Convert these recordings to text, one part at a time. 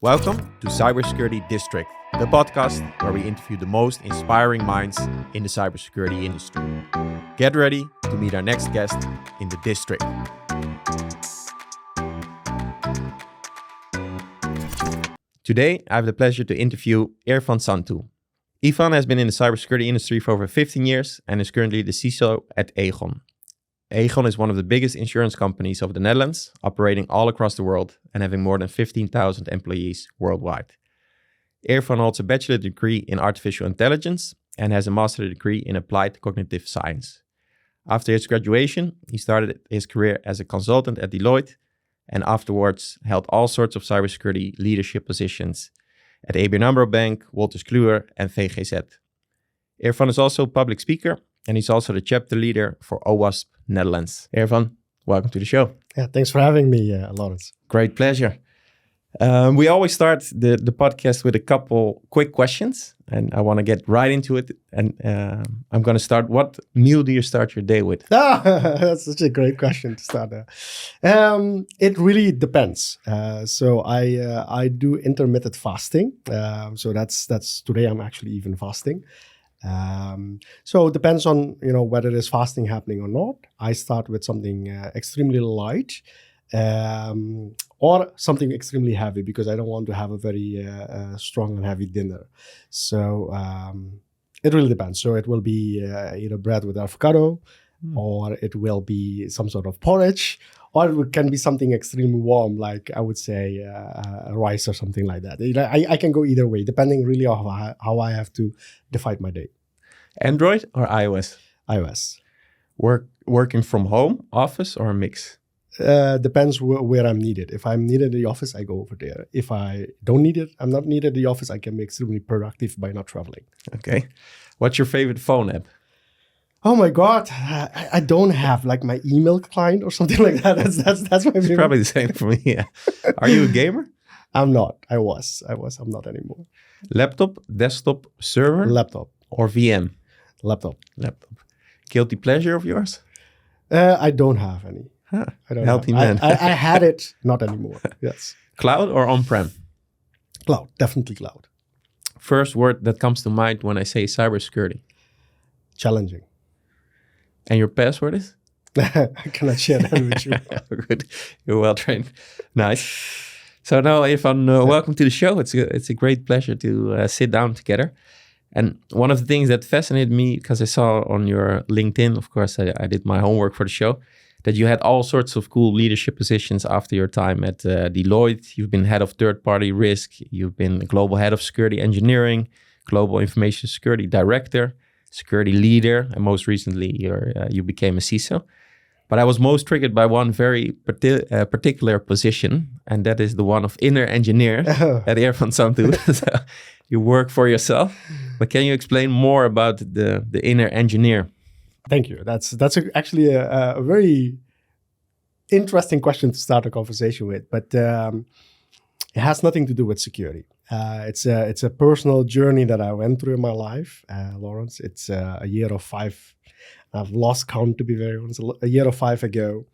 Welcome to Cybersecurity District, the podcast where we interview the most inspiring minds in the cybersecurity industry. Get ready to meet our next guest in the district. Today, I have the pleasure to interview Irfaan Santoe. Irfaan has been in the cybersecurity industry for over 15 years and is currently the CISO at Aegon. Aegon is one of the biggest insurance companies of the Netherlands, operating all across the world and having more than 15,000 employees worldwide. Irfaan holds a bachelor degree in artificial intelligence and has a master's degree in applied cognitive science. After his graduation, he started his career as a consultant at Deloitte and afterwards held all sorts of cybersecurity leadership positions at ABN Amro Bank, Wolters Kluwer and VGZ. Irfaan is also a public speaker and he's also the chapter leader for OWASP Netherlands. Irfaan, welcome to the show. Yeah, thanks for having me, Lawrence. Great pleasure. We always start the podcast with a couple quick questions, and I want to get right into it. And I'm going to start. What meal do you start your day with? That's such a great question to start. It really depends. So I do intermittent fasting. So that's today. I'm actually even fasting. So it depends on whether there's fasting happening or not. I start with something extremely light or something extremely heavy because I don't want to have a very strong and heavy dinner. So it really depends. So it will be either bread with avocado or it will be some sort of porridge, or it can be something extremely warm, like I would say rice or something like that. I can go either way, depending really on how I have to divide my day. Android or iOS? iOS. Working from home, office, or a mix? Depends where I'm needed. If I'm needed in the office, I go over there. If I don't need it, I'm not needed in the office, I can be extremely productive by not traveling. Okay. What's your favorite phone app? Oh my God, I don't have like my email client or something like that. That's my favorite. It's probably the same for me, yeah. Are you a gamer? I'm not. I was. I'm not anymore. Laptop, desktop, server? Laptop. Or VM? Laptop. Guilty pleasure of yours? I don't have any. Huh. I don't Healthy have. man. I had it, not anymore. Yes. Cloud or on-prem? Cloud, definitely cloud. First word that comes to mind when I say cybersecurity? Challenging. And your password is? I cannot share that with you. Good. You're well trained. Nice. So now, Irfaan, welcome to the show. It's a great pleasure to sit down together. And one of the things that fascinated me, because I saw on your LinkedIn, of course, I did my homework for the show, that you had all sorts of cool leadership positions after your time at Deloitte. You've been head of third-party risk. You've been global head of security engineering, global information security director, security leader, and most recently you became a CISO. But I was most triggered by one very particular position, and that is the one of inner engineer at Irfaan Santoe. So you work for yourself, but can you explain more about the inner engineer? Thank you. That's actually a very interesting question to start a conversation with, but it has nothing to do with security. It's a personal journey that I went through in my life, Lawrence. It's a year of 5. I've lost count, to be very honest. A year or 5 ago,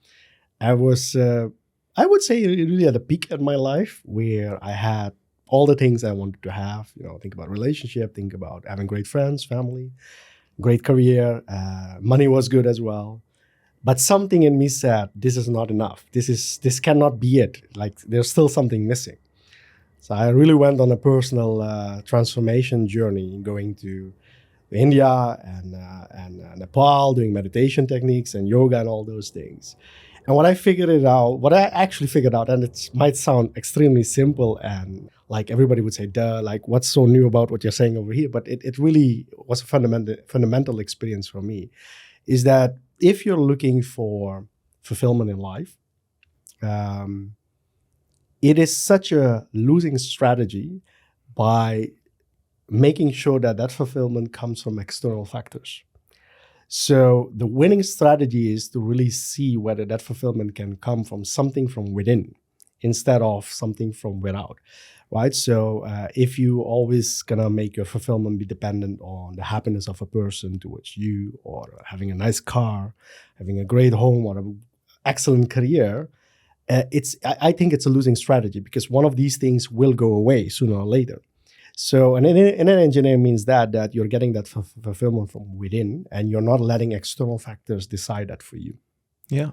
I was, I would say, really at a peak in my life where I had all the things I wanted to have. Think about relationship, think about having great friends, family, great career. Money was good as well. But something in me said, this is not enough. This cannot be it. Like there's still something missing. So I really went on a personal transformation journey, going to India and Nepal, doing meditation techniques and yoga and all those things. And what I actually figured out, and it might sound extremely simple and like everybody would say, duh, like what's so new about what you're saying over here? But it really was a fundamental experience for me, is that if you're looking for fulfillment in life, it is such a losing strategy by making sure that fulfillment comes from external factors. So the winning strategy is to really see whether that fulfillment can come from something from within instead of something from without, right? So if you always gonna make your fulfillment be dependent on the happiness of a person towards you, or having a nice car, having a great home, or an excellent career, I think it's a losing strategy because one of these things will go away sooner or later. So an engineer means that you're getting that fulfillment from within, and you're not letting external factors decide that for you. Yeah.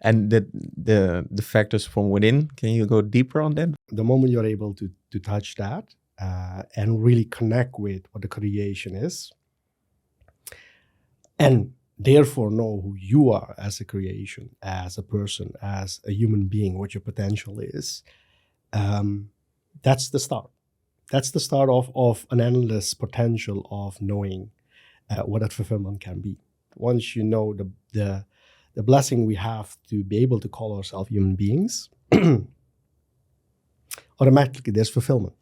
And the factors from within, can you go deeper on that? The moment you're able to touch that and really connect with what the creation is, and therefore know who you are as a creation, as a person, as a human being, what your potential is, that's the start. That's the start of an endless potential of knowing what that fulfillment can be. Once you know the blessing we have to be able to call ourselves human beings, automatically there's fulfillment.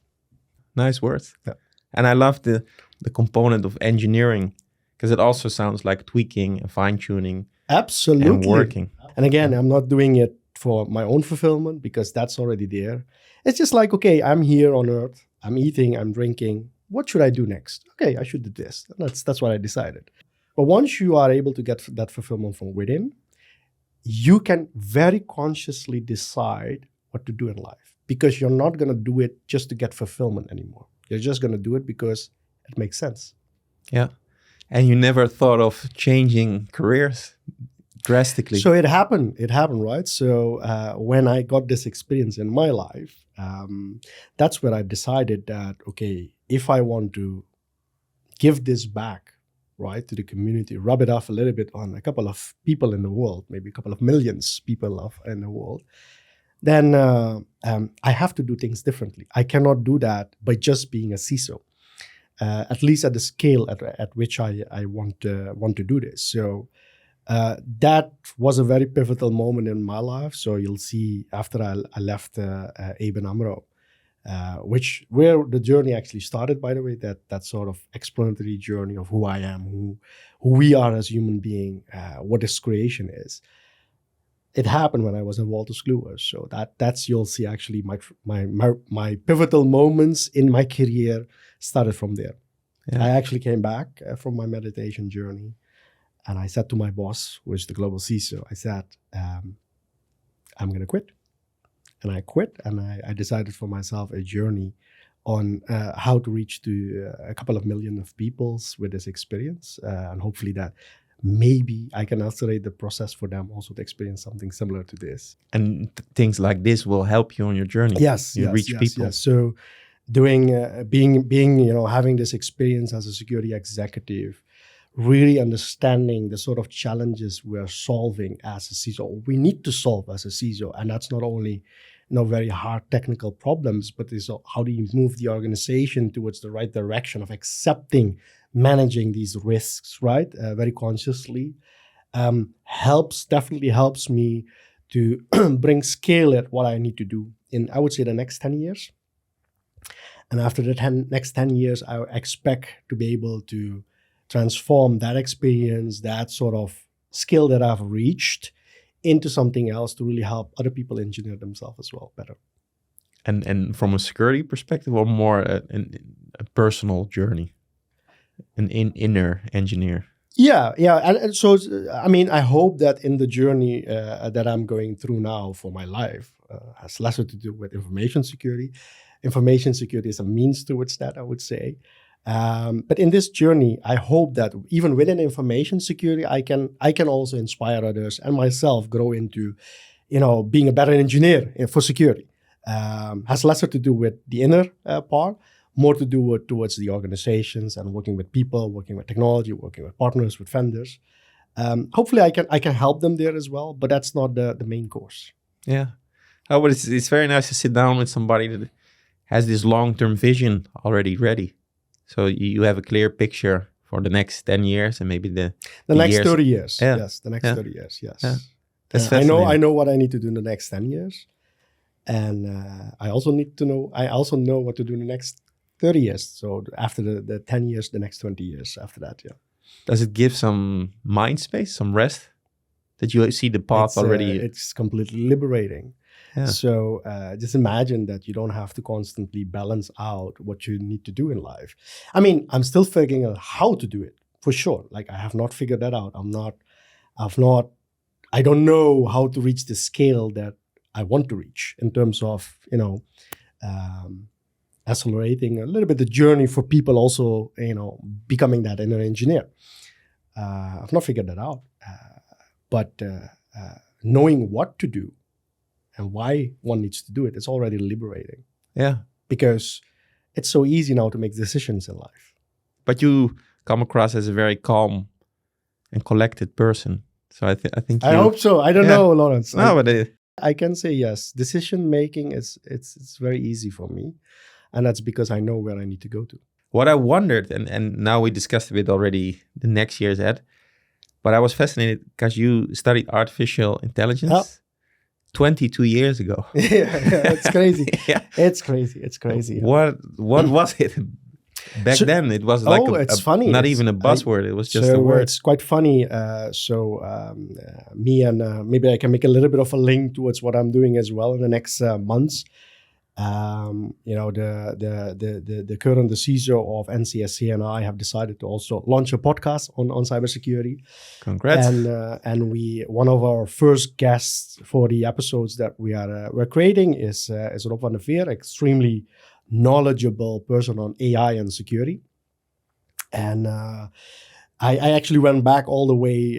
Nice words. Yeah. And I love the component of engineering, because it also sounds like tweaking and fine-tuning. Absolutely. And working. And again, I'm not doing it for my own fulfillment because that's already there. It's just like, okay, I'm here on Earth. I'm eating, I'm drinking. What should I do next? Okay, I should do this. That's what I decided. But once you are able to get that fulfillment from within, you can very consciously decide what to do in life, because you're not going to do it just to get fulfillment anymore. You're just going to do it because it makes sense. Yeah. And you never thought of changing careers drastically? So it happened, right? So when I got this experience in my life, that's where I decided that, okay, if I want to give this back, right, to the community, rub it off a little bit on a couple of people in the world, maybe a couple of millions people in the world, then I have to do things differently. I cannot do that by just being a CISO, at least at the scale at which I want to do this. So that was a very pivotal moment in my life. So you'll see after I left ABN Amro, where the journey actually started, by the way, that sort of explanatory journey of who I am, who we are as human being, what this creation is. It happened when I was at Wolters Kluwer. So that's you'll see actually my pivotal moments in my career started from there. Yeah. I actually came back from my meditation journey, and I said to my boss, who is the global CISO, I said, I'm going to quit. And I quit, and I decided for myself a journey on how to reach to a couple of million of people with this experience. And hopefully that maybe I can accelerate the process for them also to experience something similar to this. And things like this will help you on your journey. Yes, you reach people. Yes. So doing, being, having this experience as a security executive, really understanding the sort of challenges we're solving as a CISO, we need to solve as a CISO. And that's not only very hard technical problems, but is how do you move the organization towards the right direction of accepting, managing these risks, right? Very consciously. Definitely helps me to bring scale at what I need to do in, I would say, the next 10 years. And after the next 10 years, I expect to be able to transform that experience, that sort of skill that I've reached, into something else to really help other people engineer themselves as well better. And from a security perspective, or more a personal journey, an inner engineer? Yeah. And so, I mean, I hope that in the journey that I'm going through now for my life has lesser to do with information security. Information security is a means towards that, I would say. But in this journey, I hope that even within information security, I can also inspire others and myself grow into, being a better engineer for security. Has lesser to do with the inner part, more to do with towards the organizations and working with people, working with technology, working with partners, with vendors. Hopefully, I can help them there as well, but that's not the main course. Yeah, but it's very nice to sit down with somebody that has this long-term vision already ready. So you have a clear picture for the next 10 years and maybe the next years. 30 years. Yeah. Yes, the next 30 years. Yes. Yeah. That's fascinating. I know what I need to do in the next 10 years. And I also know what to do in the next 30 years. So after the 10 years, the next 20 years after that, yeah. Does it give some mind space, some rest? That you see the path already? It's completely liberating. Yeah. So just imagine that you don't have to constantly balance out what you need to do in life. I mean, I'm still figuring out how to do it, for sure. Like, I have not figured that out. I don't know how to reach the scale that I want to reach in terms of, accelerating a little bit the journey for people also, becoming that inner engineer. I've not figured that out. But knowing what to do and why one needs to do it is already liberating. Yeah. Because it's so easy now to make decisions in life. But you come across as a very calm and collected person. So I think I hope so. I don't know, Lawrence. No, but I can say yes. Decision making it's very easy for me. And that's because I know where I need to go to. What I wondered, and now we discussed a bit already the next year's ad, but I was fascinated because you studied artificial intelligence 22 years ago. Yeah, it's crazy. Yeah. It's crazy. What was it? Back then, it was like it's funny. Not even a buzzword. It was just a word. It's quite funny. Me and maybe I can make a little bit of a link towards what I'm doing as well in the next months. The current CISO of NCSC and I have decided to also launch a podcast on cybersecurity. Congrats! And one of our first guests for the episodes that we're creating is Rob van der Veer, extremely knowledgeable person on AI and security. And I actually went back all the way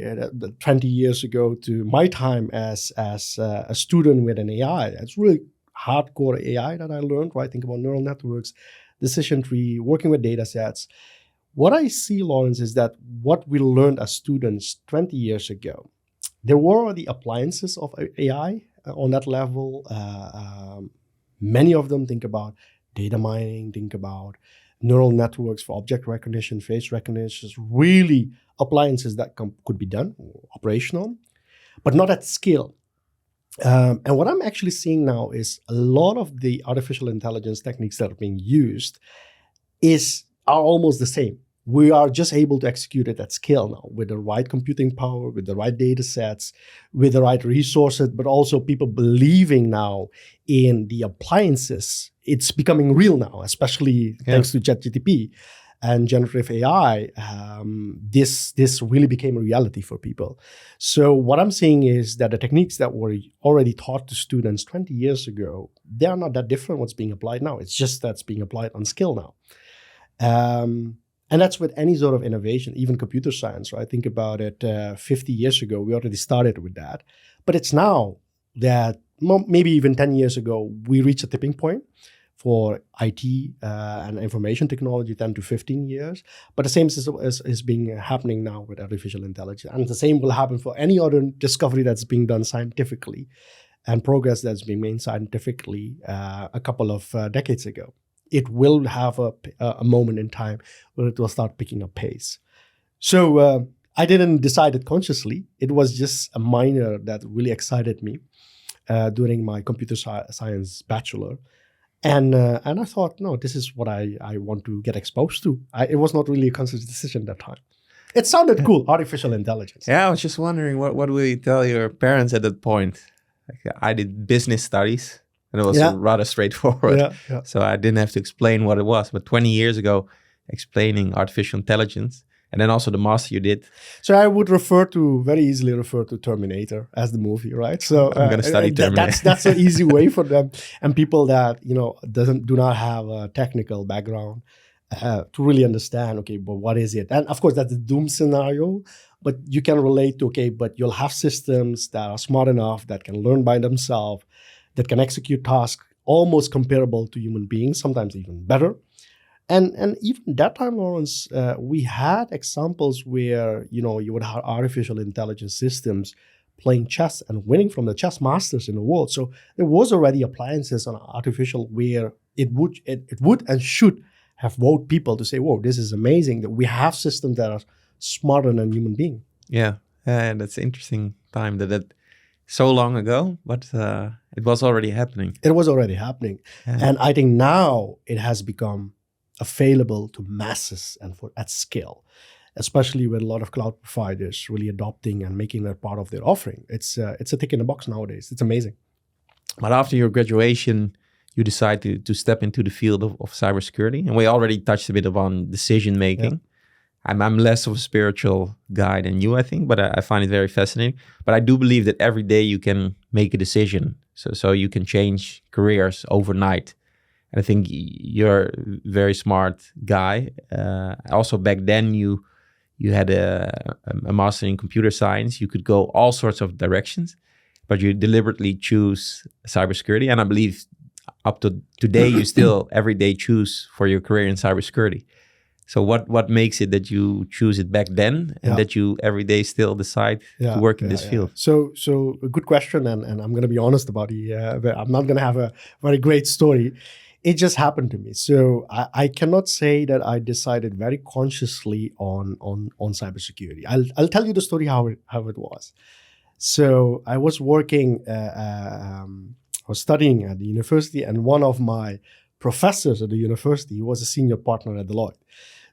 20 years ago to my time as a student with an AI. It's really hardcore AI that I learned, right? Think about neural networks, decision tree, working with data sets. What I see, Lawrence, is that what we learned as students 20 years ago, there were already appliances of AI on that level. Many of them think about data mining, think about neural networks for object recognition, face recognition, really appliances that could be done, operational, but not at scale. And what I'm actually seeing now is a lot of the artificial intelligence techniques that are being used are almost the same. We are just able to execute it at scale now with the right computing power, with the right data sets, with the right resources, but also people believing now in the appliances. It's becoming real now, especially thanks to ChatGPT and generative AI. This really became a reality for people. So what I'm seeing is that the techniques that were already taught to students 20 years ago, they are not that different what's being applied now. It's just that's being applied on skill now. And that's with any sort of innovation, even computer science, right? Think about it, 50 years ago, we already started with that. But it's now that maybe even 10 years ago, we reached a tipping point for IT and information technology, 10 to 15 years. But the same is happening now with artificial intelligence. And the same will happen for any other discovery that's being done scientifically and progress that's being made scientifically a couple of decades ago. It will have a moment in time where it will start picking up pace. So I didn't decide it consciously. It was just a minor that really excited me during my computer science bachelor. And I thought, no, this is what I want to get exposed to. It was not really a conscious decision at that time. It sounded cool, artificial intelligence. Yeah, I was just wondering, what will you tell your parents at that point? Like, I did business studies, and it was rather straightforward. Yeah. So I didn't have to explain what it was. But 20 years ago, explaining artificial intelligence, and then also the master you did. So I would very easily refer to Terminator as the movie, right? So I'm going to study Terminator. That's an easy way for them. And people that, do not have a technical background to really understand, okay, but what is it? And of course, that's a doom scenario, but you can relate to, okay, but you'll have systems that are smart enough, that can learn by themselves, that can execute tasks almost comparable to human beings, sometimes even better. And even that time, Lawrence, we had examples where, you would have artificial intelligence systems playing chess and winning from the chess masters in the world. So there was already appliances on artificial where it would and should have wowed people to say, whoa, this is amazing that we have systems that are smarter than human beings. Yeah, that's an interesting time that so long ago, but it was already happening. It was already happening. Yeah. And I think now it has become available to masses and at scale, especially with a lot of cloud providers really adopting and making that part of their offering. It's a tick in the box nowadays. It's amazing. But after your graduation, you decide to step into the field of cybersecurity. And we already touched a bit upon decision making. I'm less of a spiritual guy than you, I think, but I find it very fascinating. But I do believe that every day you can make a decision. So you can change careers overnight. And I think you're a very smart guy. Also, back then, you had a master in computer science. You could go all sorts of directions, but you deliberately choose cybersecurity. And I believe up to today, you still every day choose for your career in cybersecurity. So what makes it that you choose it back then and that you every day still decide to work in this field? So a good question, and I'm going to be honest about it. I'm not going to have a very great story. It just happened to me. So I cannot say that I decided very consciously on cybersecurity. I'll tell you the story how it was. So I was working, I was studying at the university, and one of my professors at the university, he was a senior partner at Deloitte.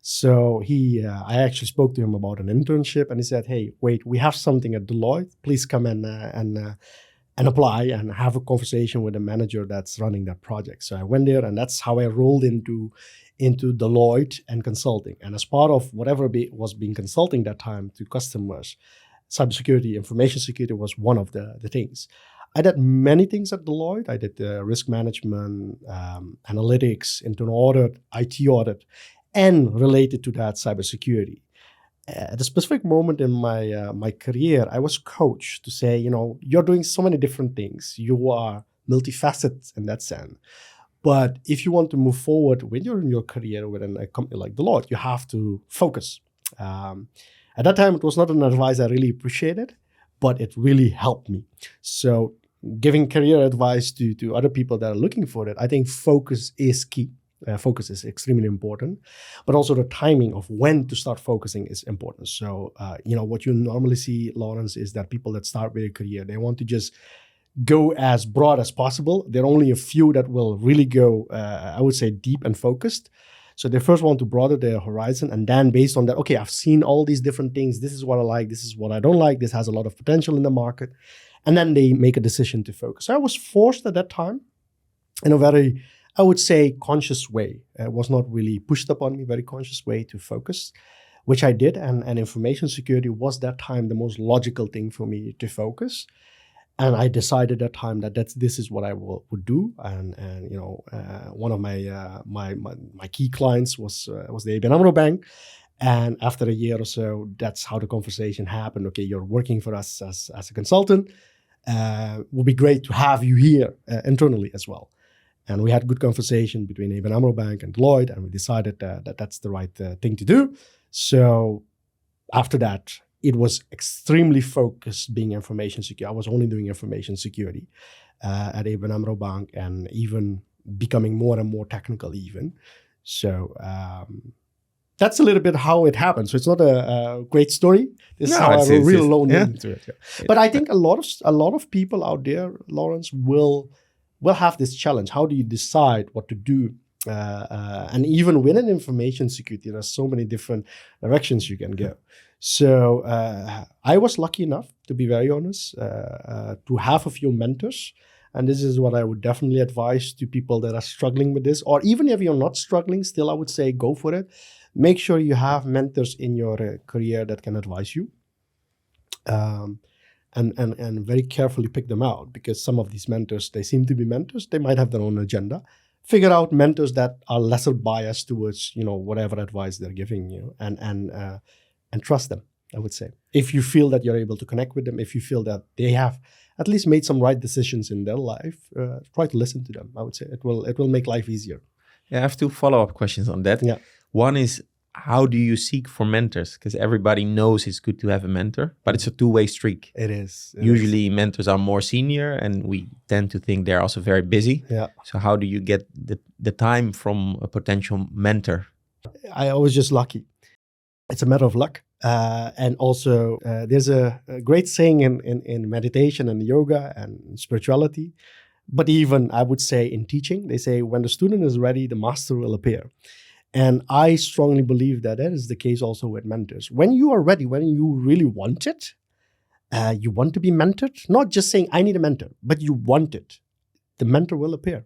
So I actually spoke to him about an internship, and he said, "Hey, wait, we have something at Deloitte. Please come and apply and have a conversation with the manager that's running that project." So I went there, and that's how I rolled into Deloitte and consulting. And as part of whatever was being consulting that time to customers, cybersecurity, information security was one of the things. I did many things at Deloitte. I did risk management, analytics, internal audit, IT audit, and related to that, cybersecurity. At a specific moment in my career, I was coached to say, you're doing so many different things. You are multifaceted in that sense. But if you want to move forward when you're in your career within a company like Deloitte, you have to focus. At that time, it was not an advice I really appreciated, but it really helped me. So giving career advice to other people that are looking for it, I think focus is key. Focus is extremely important, but also the timing of when to start focusing is important. So, what you normally see, Lawrence, is that people that start with a career, they want to just go as broad as possible. There are only a few that will really go, I would say, deep and focused. So they first want to broaden their horizon, and then based on that, okay, I've seen all these different things. This is what I like. This is what I don't like. This has a lot of potential in the market. And then they make a decision to focus. So I was forced at that time in a very, I would say, conscious way. It was not really pushed upon me, very conscious way to focus, which I did. And information security was that time the most logical thing for me to focus. And I decided at that time that this is what I would do. And one of my key clients was the ABN Amro Bank. And after a year or so, that's how the conversation happened. Okay, you're working for us as a consultant. Would be great to have you here internally as well. And we had good conversation between ABN Amro Bank and Deloitte, and we decided that that's the right thing to do. So after that, it was extremely focused being information security. I was only doing information security at ABN Amro Bank, and even becoming more and more technical even. So that's a little bit how it happened. So it's not a great story. This is how I really alone into it. Yeah. But I think a lot of people out there, Lawrence, will have this challenge. How do you decide what to do? And even within information security, there are so many different directions you can go. So I was lucky enough, to be very honest, to have a few mentors. And this is what I would definitely advise to people that are struggling with this. Or even if you're not struggling, still I would say go for it. Make sure you have mentors in your career that can advise you. And very carefully pick them out, because some of these mentors, they seem to be mentors. They might have their own agenda. Figure out mentors that are lesser biased towards, whatever advice they're giving you, and trust them, I would say. If you feel that you're able to connect with them, if you feel that they have at least made some right decisions in their life, try to listen to them. I would say it will make life easier. Yeah, I have two follow-up questions on that. Yeah. One is, how do you seek for mentors? Because everybody knows it's good to have a mentor, but it's a two-way street. It is. Usually mentors are more senior, and we tend to think they're also very busy. Yeah. So how do you get the time from a potential mentor? I was just lucky. It's a matter of luck. And also there's a great saying in meditation and yoga and spirituality, but even I would say in teaching, they say when the student is ready, the master will appear. And I strongly believe that is the case also with mentors. When you are ready, when you really want it, you want to be mentored, not just saying I need a mentor, but you want it, the mentor will appear.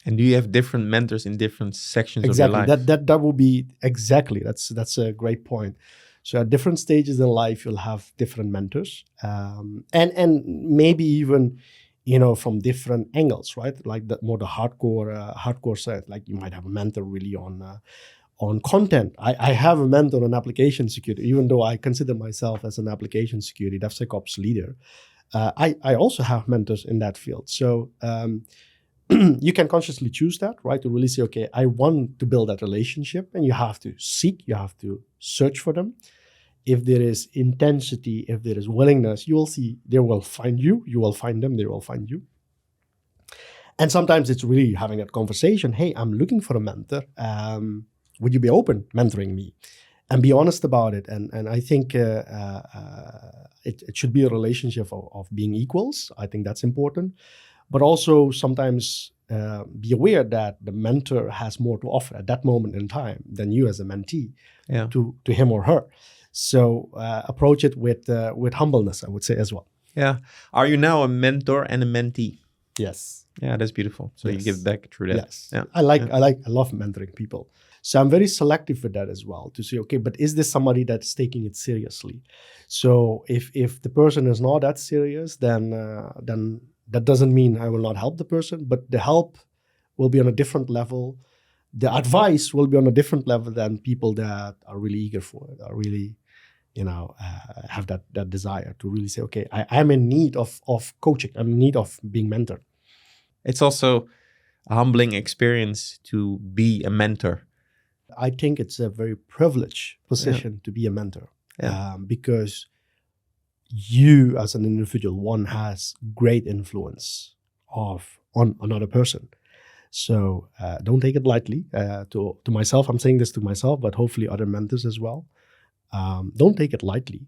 And do you have different mentors in different sections Exactly. of your life? That will be exactly. That's a great point. So at different stages in life, you'll have different mentors, and maybe even, from different angles, right? Like the hardcore side. Like you might have a mentor really on content. I have a mentor on application security, even though I consider myself as an application security DevSecOps leader. I also have mentors in that field. So you can consciously choose that, right? To really say, okay, I want to build that relationship, and you have to search for them. If there is intensity, if there is willingness, you will see they will find you, you will find them, they will find you. And sometimes it's really having that conversation. Hey, I'm looking for a mentor. Would you be open mentoring me? And be honest about it. And I think it should be a relationship of being equals. I think that's important. But also sometimes be aware that the mentor has more to offer at that moment in time than you as a mentee to him or her. So approach it with humbleness, I would say, as well. Yeah. Are you now a mentor and a mentee? Yes. Yeah, that's beautiful. So you give back through that. Yes. Yeah. I love mentoring people. So I'm very selective with that as well, to say, okay, but is this somebody that's taking it seriously? So if the person is not that serious, then that doesn't mean I will not help the person, but the help will be on a different level. The advice will be on a different level than people that are really eager for it, are really, have that desire to really say, okay, I'm in need of coaching. I'm in need of being mentored. It's also a humbling experience to be a mentor. I think it's a very privileged position to be a mentor because you as an individual, one has great influence on another person. So don't take it lightly. To myself, I'm saying this to myself, but hopefully other mentors as well. Don't take it lightly.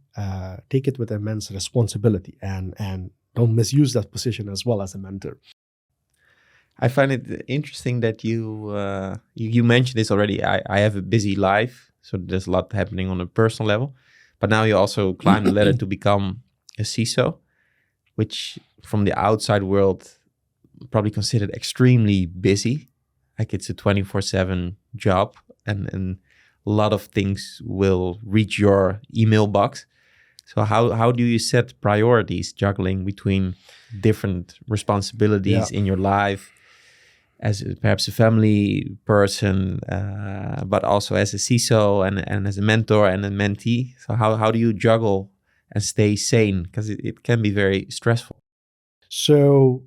Take it with immense responsibility, and don't misuse that position as well as a mentor. I find it interesting that you mentioned this already. I have a busy life, so there's a lot happening on a personal level. But now you also climb the ladder to become a CISO, which from the outside world probably considered extremely busy. Like it's a 24/7 job, and a lot of things will reach your email box. So how do you set priorities, juggling between different responsibilities in your life, as perhaps a family person, but also as a CISO and as a mentor and a mentee? So how do you juggle and stay sane? Because it can be very stressful. So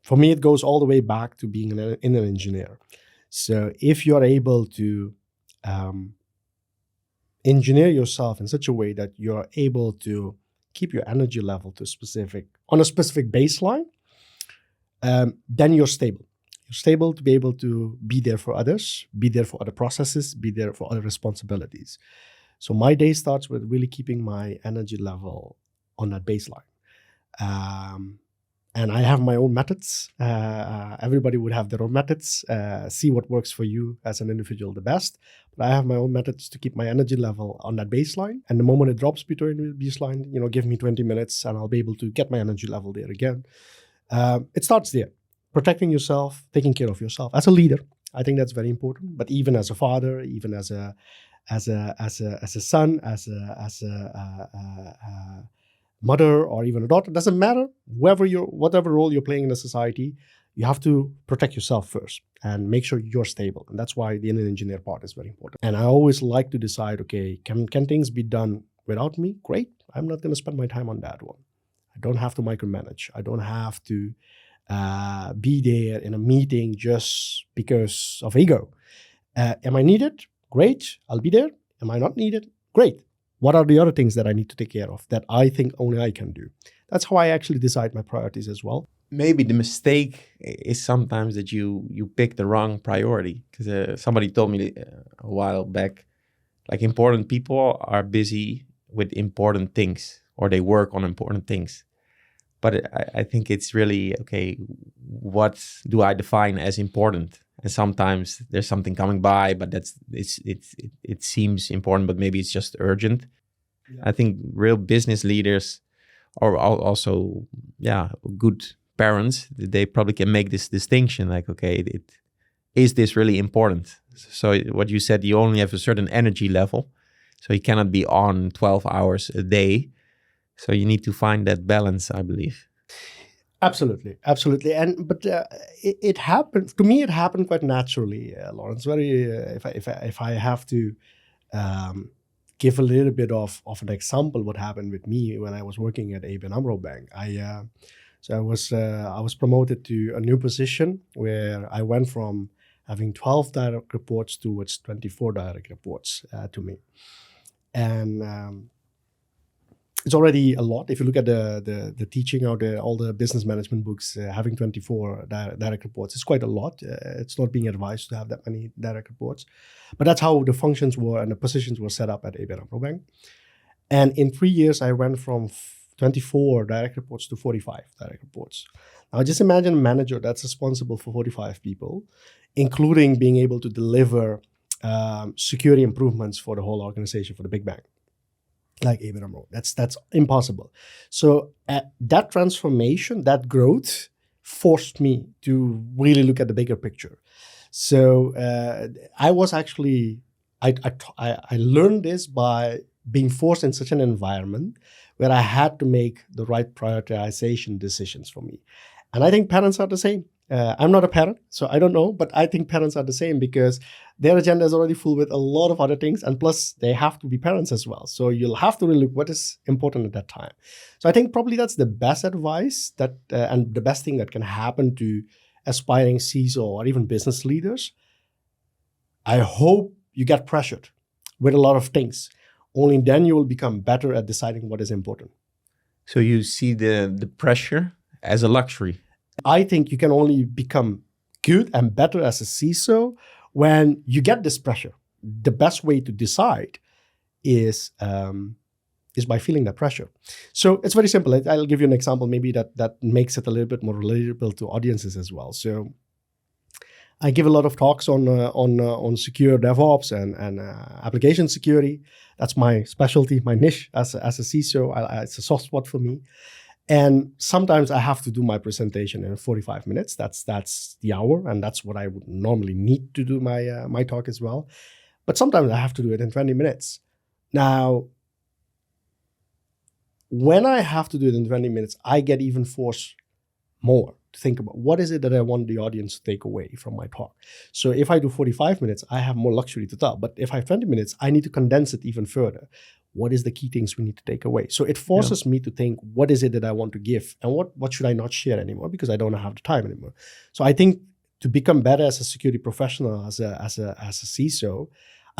for me, it goes all the way back to being an engineer. So if you're able to engineer yourself in such a way that you're able to keep your energy level on a specific baseline, then you're stable. You're stable to be able to be there for others, be there for other processes, be there for other responsibilities. So my day starts with really keeping my energy level on that baseline. And I have my own methods. Everybody would have their own methods. See what works for you as an individual the best. But I have my own methods to keep my energy level on that baseline. And the moment it drops between the baseline, give me 20 minutes and I'll be able to get my energy level there again. It starts there. Protecting yourself, taking care of yourself as a leader. I think that's very important. But even as a father, even as a son, as a mother, or even a daughter, doesn't matter. Whatever role you're playing in the society, you have to protect yourself first and make sure you're stable. And that's why the engineer part is very important. And I always like to decide, okay, can things be done without me? Great. I'm not going to spend my time on that one. I don't have to micromanage. I don't have to be there in a meeting just because of ego. Am I needed? Great. I'll be there. Am I not needed? Great. What are the other things that I need to take care of that I think only I can do? That's how I actually decide my priorities as well. Maybe the mistake is sometimes that you pick the wrong priority. Because somebody told me a while back, like important people are busy with important things, or they work on important things. But I think it's really, okay, what do I define as important? And sometimes there's something coming by, but it seems important, but maybe it's just urgent. Yeah. I think real business leaders are also, good parents, they probably can make this distinction, like, okay, is this really important? So what you said, you only have a certain energy level, so you cannot be on 12 hours a day. So you need to find that balance, I believe. Absolutely. But it happened to me. It happened quite naturally, Lawrence. If I have to give a little bit of an example, what happened with me when I was working at ABN Amro Bank, I was promoted to a new position where I went from having 12 direct reports towards 24 direct reports to me, and it's already a lot. If you look at the teaching or all the business management books, having 24 direct reports is quite a lot. It's not being advised to have that many direct reports, but that's how the functions were and the positions were set up at ABN Amro Bank. And in 3 years, I went from 24 direct reports to 45 direct reports. Now, just imagine a manager that's responsible for 45 people, including being able to deliver security improvements for the whole organization, for the big bank like ABN AMRO. That's impossible. So that transformation, that growth forced me to really look at the bigger picture. So I was actually, I learned this by being forced in such an environment where I had to make the right prioritization decisions for me. And I think parents are the same. I'm not a parent, so I don't know, but I think parents are the same because their agenda is already full with a lot of other things, and plus they have to be parents as well. So you'll have to really look what is important at that time. So I think probably that's the best advice that and the best thing that can happen to aspiring CISO or even business leaders. I hope you get pressured with a lot of things. Only then you will become better at deciding what is important. So you see the pressure as a luxury. I think you can only become good and better as a CISO when you get this pressure. The best way to decide is by feeling that pressure. So it's very simple. I'll give you an example maybe that makes it a little bit more relatable to audiences as well. So I give a lot of talks on secure DevOps and application security. That's my specialty, my niche as a CISO. It's a soft spot for me. And sometimes I have to do my presentation in 45 minutes. That's the hour, and that's what I would normally need to do my talk as well. But sometimes I have to do it in 20 minutes. Now, when I have to do it in 20 minutes, I get even forced more to think about what is it that I want the audience to take away from my talk. So if I do 45 minutes, I have more luxury to talk. But if I have 20 minutes, I need to condense it even further. What is the key things we need to take away? So it forces me to think, what is it that I want to give? And what should I not share anymore? Because I don't have the time anymore. So I think to become better as a security professional, as a CISO,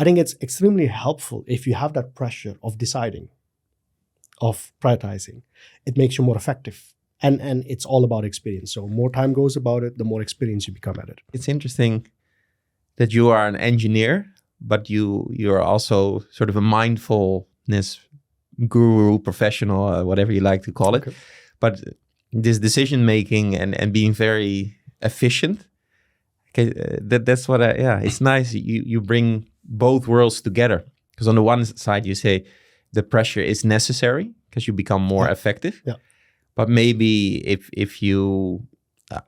I think it's extremely helpful if you have that pressure of deciding, of prioritizing. It makes you more effective. And it's all about experience. So more time goes about it, the more experience you become at it. It's interesting that you are an engineer, but you're also sort of a mindfulness guru, professional, whatever you like to call it. Okay. But this decision making and being very efficient, okay, that's what it's nice. You bring both worlds together, because on the one side you say the pressure is necessary because you become more effective. Yeah. But maybe if you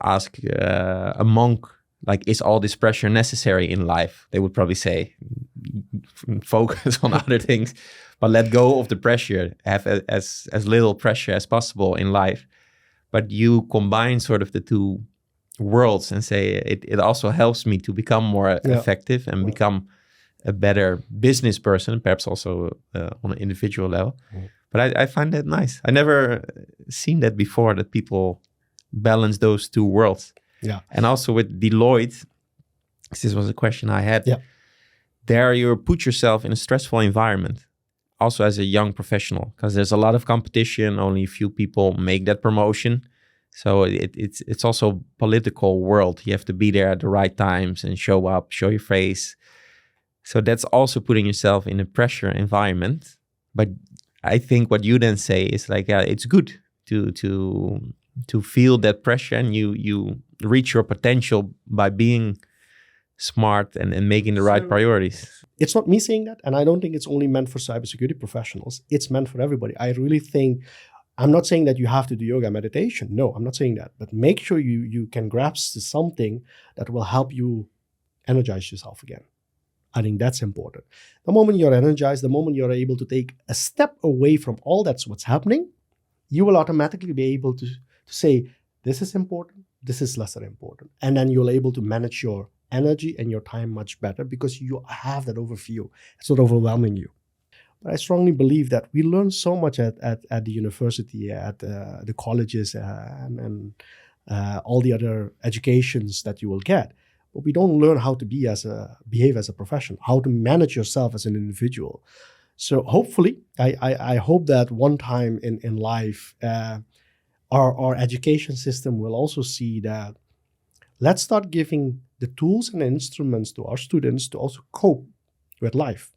ask a monk, like, is all this pressure necessary in life? They would probably say, focus on other things, but let go of the pressure. Have as little pressure as possible in life. But you combine sort of the two worlds and say it also helps me to become more effective and become a better business person, perhaps also on an individual level. But I find that nice. I never seen that before, that people balance those two worlds. Yeah. And also with Deloitte, this was a question I had. Yeah. There you put yourself in a stressful environment, also as a young professional, because there's a lot of competition. Only a few people make that promotion. So it's also political world. You have to be there at the right times and show up, show your face. So that's also putting yourself in a pressure environment. But I think what you then say is like, it's good to feel that pressure, and you reach your potential by being smart and making the right priorities. It's not me saying that, and I don't think it's only meant for cybersecurity professionals. It's meant for everybody. I really think I'm not saying that you have to do yoga meditation. No, I'm not saying that. But make sure you can grasp something that will help you energize yourself again. I think that's important. The moment you're energized, the moment you're able to take a step away from all that's what's happening, you will automatically be able to say, this is important, this is lesser important. And then you'll able to manage your energy and your time much better because you have that overview. It's not overwhelming you. But I strongly believe that we learn so much at the university, at the colleges, and all the other educations that you will get. But we don't learn how to behave as a professional, how to manage yourself as an individual. So hopefully, I hope that one time in life, our education system will also see that let's start giving the tools and instruments to our students to also cope with life.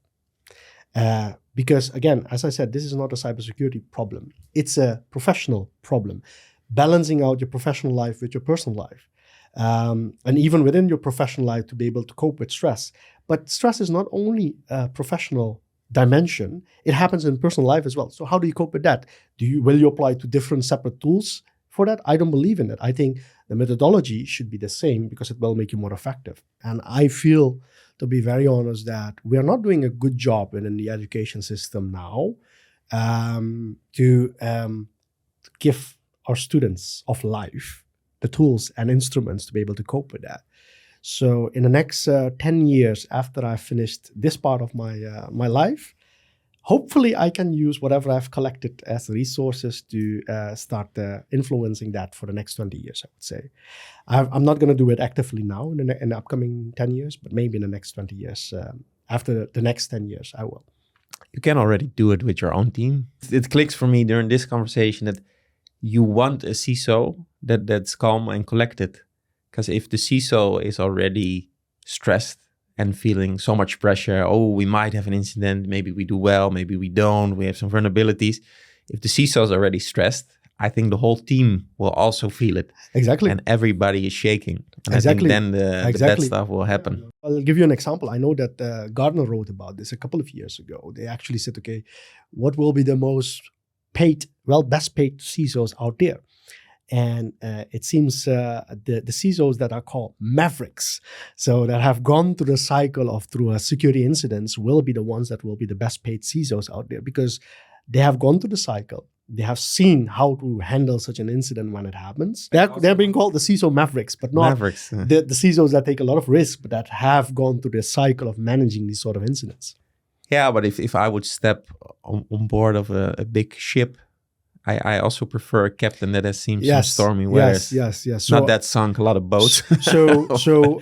Because again, as I said, this is not a cybersecurity problem. It's a professional problem. Balancing out your professional life with your personal life. And even within your professional life to be able to cope with stress. But stress is not only a professional dimension, it happens in personal life as well. So how do you cope with that? Will you apply to different separate tools for that? I don't believe in it. I think the methodology should be the same because it will make you more effective. And I feel, to be very honest, that we are not doing a good job within the education system now to give our students of life the tools and instruments to be able to cope with that. So in the next 10 years after I've finished this part of my life, hopefully I can use whatever I've collected as resources to start influencing that for the next 20 years, I would say. I'm not going to do it actively now in the upcoming 10 years, but maybe in the next 20 years. After the next 10 years, I will. You can already do it with your own team. It clicks for me during this conversation that you want a CISO that's calm and collected. Because if the CISO is already stressed and feeling so much pressure, oh, we might have an incident, maybe we do well, maybe we don't, we have some vulnerabilities. If the CISO is already stressed, I think the whole team will also feel it. Exactly. And everybody is shaking. And exactly. I think then the bad stuff will happen. I'll give you an example. I know that Gartner wrote about this a couple of years ago. They actually said, okay, what will be the best paid CISOs out there? And it seems the CISOs that are called Mavericks, so that have gone through the cycle through a security incidents, will be the ones that will be the best paid CISOs out there because they have gone through the cycle. They have seen how to handle such an incident when it happens. They're being called the CISO Mavericks, but not Mavericks, yeah. the CISOs that take a lot of risk, but that have gone through the cycle of managing these sort of incidents. Yeah, but if I would step on board of a big ship, I also prefer a captain that has seen some stormy weather. Yes. So, not that sunk a lot of boats. So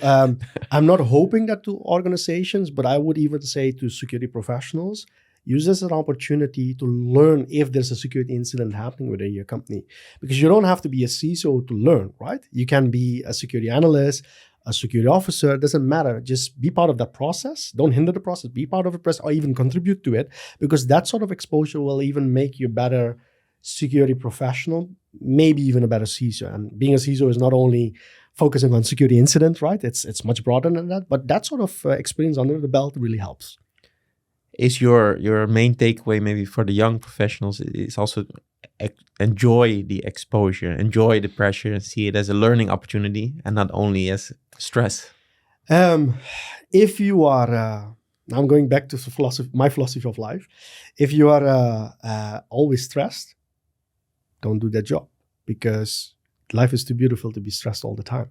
I'm not hoping that to organizations, but I would even say to security professionals, use this as an opportunity to learn if there's a security incident happening within your company. Because you don't have to be a CISO to learn, right? You can be a security analyst, a security officer, it doesn't matter. Just be part of that process. Don't hinder the process. Be part of the process or even contribute to it, because that sort of exposure will even make you better security professional, maybe even a better CISO. And being a CISO is not only focusing on security incidents, right? It's much broader than that. But that sort of experience under the belt really helps. Is your main takeaway maybe for the young professionals is also enjoy the exposure, enjoy the pressure, and see it as a learning opportunity and not only as stress? If you are, I'm going back to my philosophy of life. If you are always stressed, don't do that job, because life is too beautiful to be stressed all the time.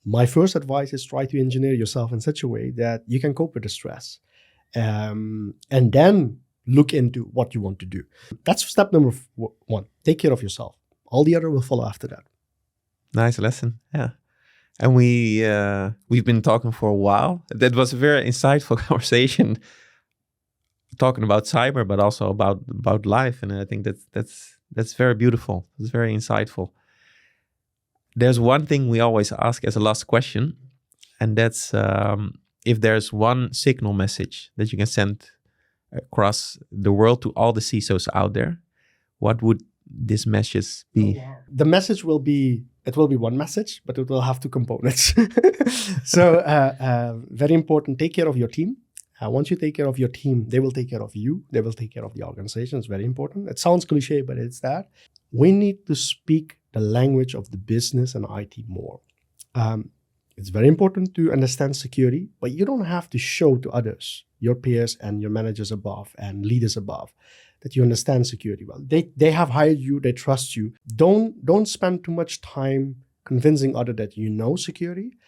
My first advice is try to engineer yourself in such a way that you can cope with the stress, and then look into what you want to do. That's step number one. Take care of yourself. All the other will follow after that. Nice lesson. Yeah. And we've been talking for a while. That was a very insightful conversation, talking about cyber, but also about life. And I think that's very beautiful. It's very insightful. There's one thing we always ask as a last question, and that's if there's one signal message that you can send across the world to all the CISOs out there, what would this message be? Oh, wow. The message will be, it will be one message, but it will have two components. So very important, take care of your team. Once you take care of your team, they will take care of you. They will take care of the organization. It's very important. It sounds cliche, but it's that. We need to speak the language of the business and IT more. It's very important to understand security, but you don't have to show to others, your peers and your managers above and leaders above, that you understand security well. They have hired you, they trust you. Don't spend too much time convincing others that you know security.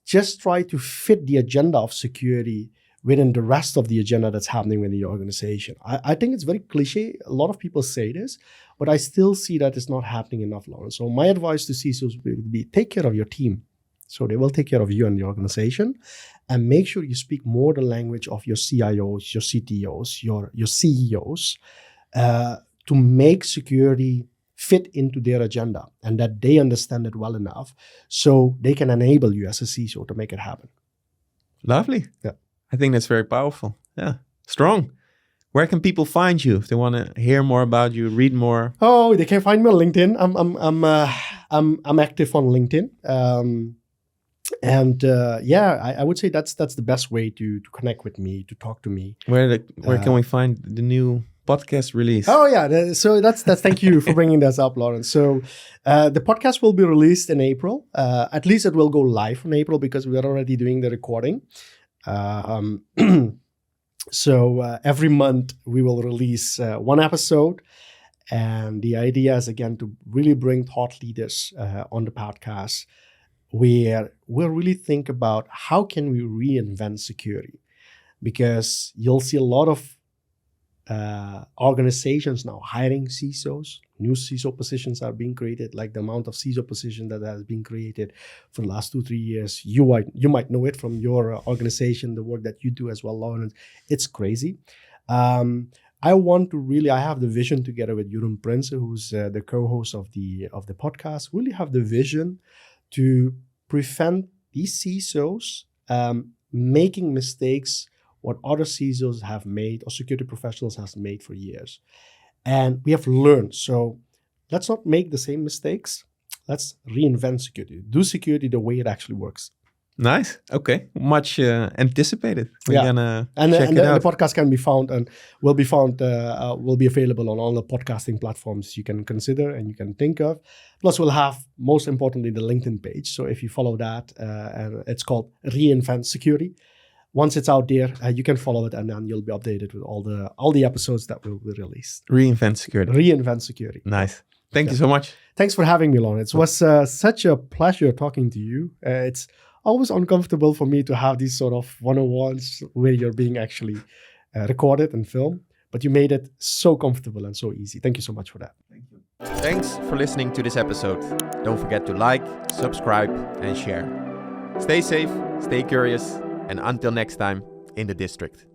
Just try to fit the agenda of security within the rest of the agenda that's happening within your organization. I think it's very cliche. A lot of people say this, but I still see that it's not happening enough, Lawrence. So my advice to CISOs would be take care of your team. So they will take care of you and the organization, and make sure you speak more the language of your CIOs, your CTOs, your CEOs, to make security fit into their agenda and that they understand it well enough so they can enable you as a CISO to make it happen. Lovely. Yeah. I think that's very powerful. Yeah. Strong. Where can people find you if they want to hear more about you, read more? Oh, they can find me on LinkedIn. I'm active on LinkedIn. I would say that's the best way to connect with me, to talk to me. Where can we find the new podcast release? Oh yeah, so that's thank you for bringing this up, Lawrence. So the podcast will be released in April. At least it will go live in April because we are already doing the recording. So every month we will release one episode. And the idea is, again, to really bring thought leaders on the podcast where we'll really think about how can we reinvent security. Because you'll see a lot of organizations now hiring CISOs. New CISO positions are being created, like the amount of CISO position that has been created for the last 2-3 years. You might know it from your organization, the work that you do as well, Lawrence. It's crazy. I have the vision together with Jeroen Prinsen, who's the co-host of the podcast, really have the vision to prevent these CISOs making mistakes what other CISOs have made or security professionals have made for years. And we have learned. So let's not make the same mistakes. Let's reinvent security. Do security the way it actually works. Nice. Okay. Much anticipated. We're gonna and check it out. The podcast can be found and will be available on all the podcasting platforms you can consider and you can think of. Plus, we'll have, most importantly, the LinkedIn page. So if you follow that, and it's called Reinvent Security. Once it's out there, you can follow it, and then you'll be updated with all the episodes that will be released. Reinvent Security. Reinvent Security. Nice. Thank you so much. Thanks for having me, Lawrence. It was such a pleasure talking to you. It's always uncomfortable for me to have these sort of one-on-ones where you're being actually recorded and filmed, but you made it so comfortable and so easy. Thank you so much for that. Thank you. Thanks for listening to this episode. Don't forget to like, subscribe, and share. Stay safe, stay curious, and until next time in the district.